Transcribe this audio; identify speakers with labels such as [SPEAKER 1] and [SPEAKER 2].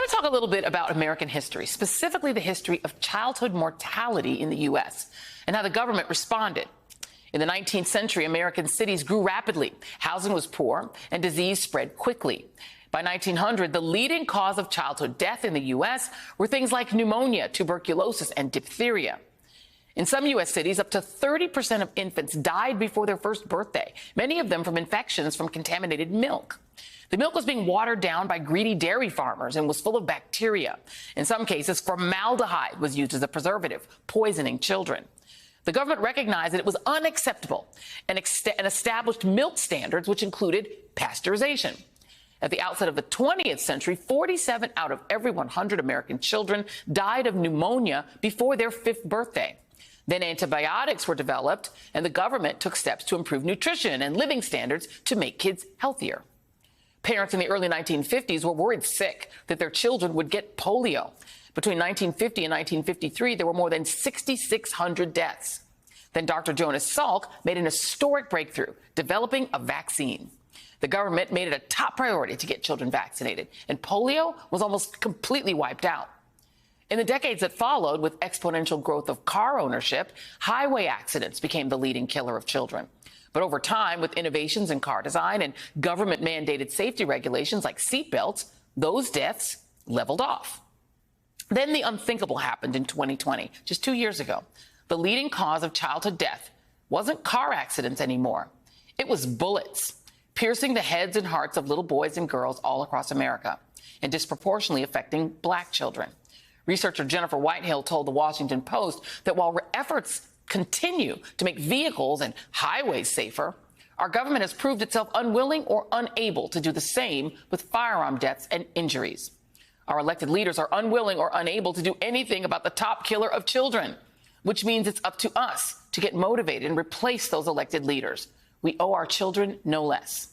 [SPEAKER 1] want to talk a little bit about American history, specifically the history of childhood mortality in the U.S. and how the government responded. In the 19th century, American cities grew rapidly. Housing was poor and disease spread quickly. By 1900, the leading cause of childhood death in the U.S. were things like pneumonia, tuberculosis, and diphtheria. In some U.S. cities, up to 30% of infants died before their first birthday, many of them from infections from contaminated milk. The milk was being watered down by greedy dairy farmers and was full of bacteria. In some cases, formaldehyde was used as a preservative, poisoning children. The government recognized that it was unacceptable and established milk standards, which included pasteurization. At the outset of the 20th century, 47 out of every 100 American children died of pneumonia before their 5th birthday. Then antibiotics were developed, and the government took steps to improve nutrition and living standards to make kids healthier. Parents in the early 1950s were worried sick that their children would get polio. Between 1950 and 1953, there were more than 6,600 deaths. Then Dr. Jonas Salk made an historic breakthrough, developing a vaccine. The government made it a top priority to get children vaccinated, and polio was almost completely wiped out. In the decades that followed, with exponential growth of car ownership, highway accidents became the leading killer of children. But over time, with innovations in car design and government-mandated safety regulations like seatbelts, those deaths leveled off. Then the unthinkable happened in 2020, just 2 years ago. The leading cause of childhood death wasn't car accidents anymore. It was bullets, piercing the heads and hearts of little boys and girls all across America, and disproportionately affecting black children. Researcher Jennifer Whitehill told the Washington Post that while efforts continue to make vehicles and highways safer, our government has proved itself unwilling or unable to do the same with firearm deaths and injuries. Our elected leaders are unwilling or unable to do anything about the top killer of children, which means it's up to us to get motivated and replace those elected leaders. We owe our children no less.